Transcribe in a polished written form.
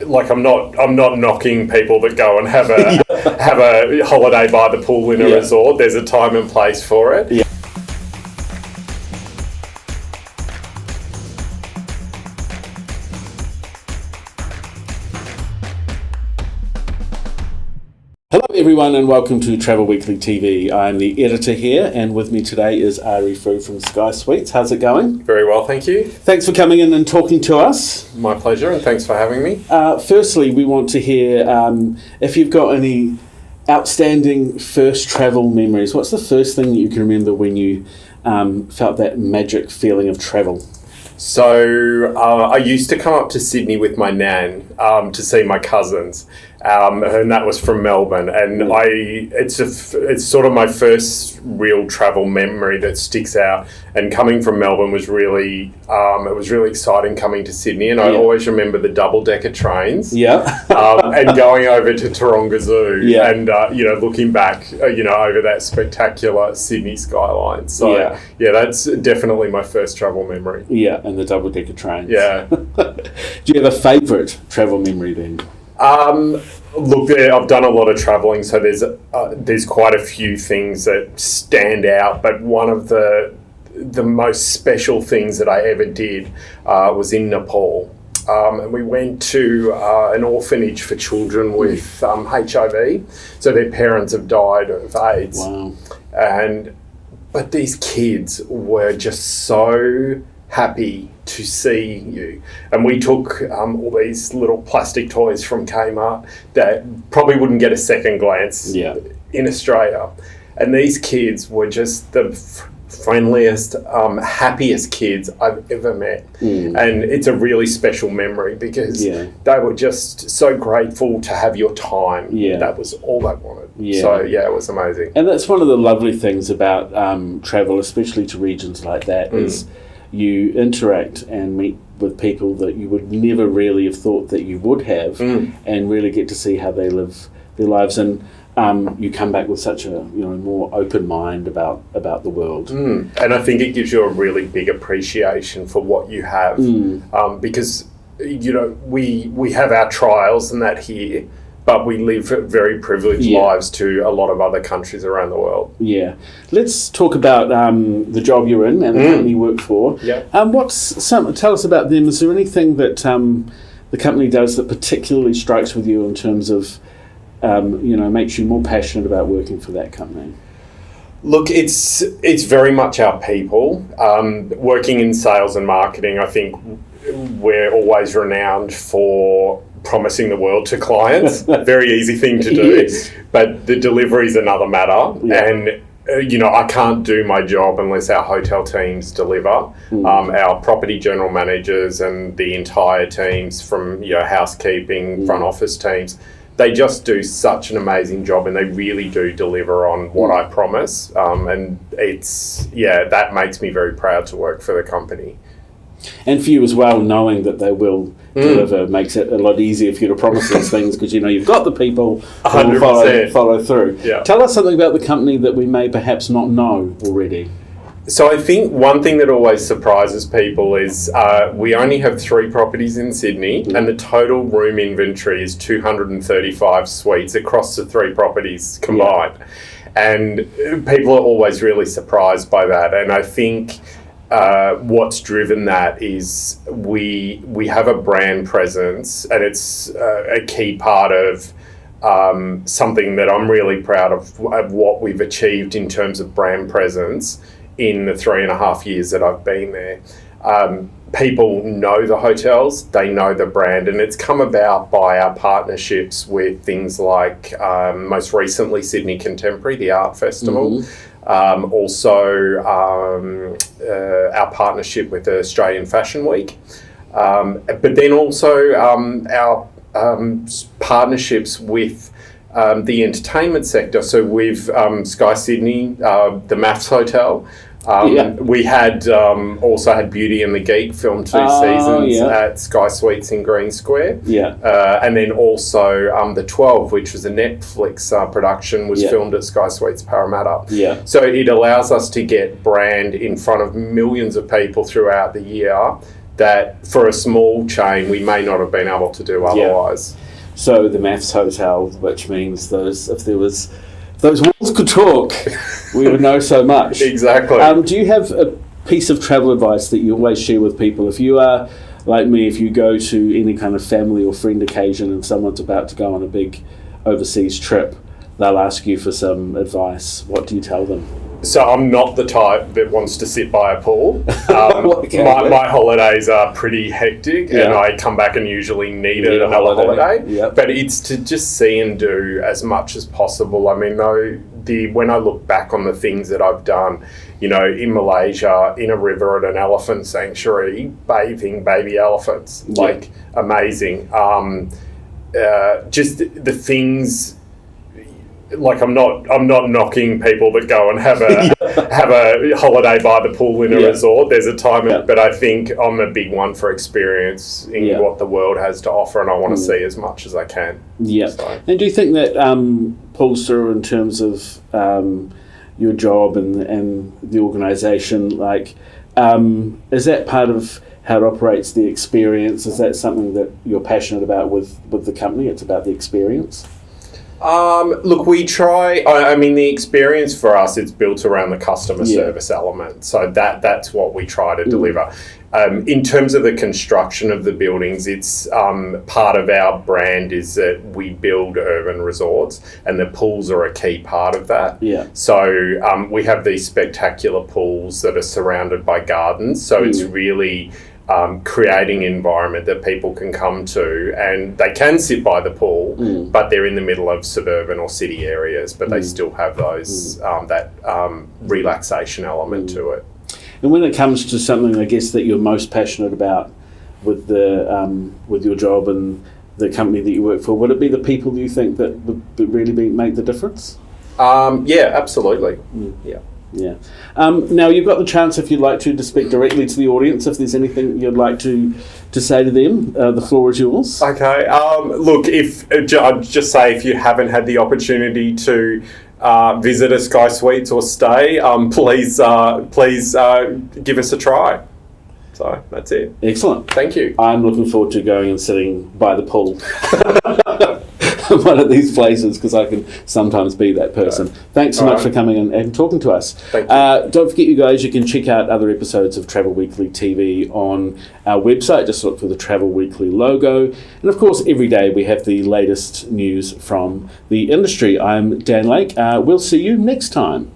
like I'm not knocking people that go and have a have a holiday by the pool in a resort. There's a time and place for it. Yeah. Hello everyone and welcome to Travel Weekly TV. I'm the editor here and with me today is Ari Foo from Skye Suites. How's it going? Very well, thank you. Thanks for coming in and talking to us. My pleasure, and thanks for having me. Firstly, we want to hear if you've got any outstanding first travel memories. What's the first thing that you can remember when you felt that magic feeling of travel? So I used to come up to Sydney with my nan to see my cousins, and that was from Melbourne. And it's sort of my first real travel memory that sticks out. And coming from Melbourne was really it was really exciting coming to Sydney. And I always remember the double-decker trains. And going over to Taronga Zoo and looking back over that spectacular Sydney skyline. So that's definitely my first travel memory. Yeah, and the double-decker trains. Yeah. Do you have a favourite travel memory then? Look, I've done a lot of travelling, so there's quite a few things that stand out. But one of the most special things that I ever did was in Nepal. And we went to an orphanage for children with HIV. So their parents have died of AIDS. Wow. But these kids were just so happy to see you. And we took all these little plastic toys from Kmart that probably wouldn't get a second glance in Australia. And these kids were just the friendliest, happiest kids I've ever met. And it's a really special memory because they were just so grateful to have your time. That was all they wanted. So it was amazing. And that's one of the lovely things about travel, especially to regions like that, is you interact and meet with people that you would never really have thought that you would have, and really get to see how they live their lives. And you come back with such a more open mind about the world. And I think it gives you a really big appreciation for what you have, because we have our trials and that here, but we live very privileged lives to a lot of other countries around the world. Yeah. Let's talk about the job you're in and the company you work for. Tell us about them. Is there anything that the company does that particularly strikes with you in terms of makes you more passionate about working for that company? Look, it's very much our people. Working in sales and marketing, I think we're always renowned for promising the world to clients. Very easy thing to do, but the delivery is another matter. And I can't do my job unless our hotel teams deliver. Our property general managers and the entire teams from housekeeping, front office teams, they just do such an amazing job, and they really do deliver on what I promise. And that makes me very proud to work for the company. And for you as well, knowing that they will deliver makes it a lot easier for you to promise these things because you've got the people who will follow through. Tell us something about the company that we may perhaps not know already. So I think one thing that always surprises people is we only have 3 properties in Sydney, and the total room inventory is 235 suites across the 3 properties combined. And people are always really surprised by that. And I think what's driven that is we have a brand presence, and it's a key part of something that I'm really proud of what we've achieved in terms of brand presence in the 3.5 years that I've been there. People know the hotels, they know the brand, and it's come about by our partnerships with things like most recently Sydney Contemporary, the art festival. Also our partnership with the Australian Fashion Week, but then also our partnerships with the entertainment sector. So with Skye Sydney, the Maths Hotel, we had also had Beauty and the Geek filmed 2 seasons at Skye Suites in Green Square. And then also The 12, which was a Netflix production, was filmed at Skye Suites Parramatta. So it allows us to get brand in front of millions of people throughout the year that for a small chain we may not have been able to do otherwise. So the Maths Hotel, which means if those walls could talk, we would know so much. Exactly. Do you have a piece of travel advice that you always share with people? If you are like me, if you go to any kind of family or friend occasion and someone's about to go on a big overseas trip, they'll ask you for some advice. What do you tell them? So I'm not the type that wants to sit by a pool. My holidays are pretty hectic, and I come back and usually need another holiday. Yep. But it's to just see and do as much as possible. I mean, when I look back on the things that I've done, in Malaysia, in a river at an elephant sanctuary, bathing baby elephants, amazing. Just the things. Like I'm not knocking people that go and have a holiday by the pool in a resort. There's a time, but I think I'm a big one for experience in what the world has to offer, and I want to see as much as I can. Yeah. So. And do you think that pulls through in terms of your job and the organisation? Like, is that part of how it operates, the experience? Is that something that you're passionate about with the company? It's about the experience. Look, we try. I mean, the experience for us, it's built around the customer service element. So that's what we try to deliver. In terms of the construction of the buildings, it's part of our brand is that we build urban resorts, and the pools are a key part of that. Yeah. So we have these spectacular pools that are surrounded by gardens. So it's really creating an environment that people can come to, and they can sit by the pool, but they're in the middle of suburban or city areas, but they still have those that relaxation element to it. And when it comes to something, I guess, that you're most passionate about with your job and the company that you work for, would it be the people you think that would really make the difference? Yeah, absolutely. Yeah. Yeah. Now you've got the chance, if you'd like to speak directly to the audience. If there's anything you'd like to say to them, the floor is yours. Okay. Look, I'd just say if you haven't had the opportunity to visit a Skye Suites or stay, please give us a try. So that's it. Excellent. Thank you. I'm looking forward to going and sitting by the pool. One of these places, because I can sometimes be that person. Okay. Thanks so much for coming and talking to us. Thank you. Don't forget, you guys, you can check out other episodes of Travel Weekly TV on our website. Just look for the Travel Weekly logo. And of course, every day we have the latest news from the industry. I'm Dan Lake. We'll see you next time.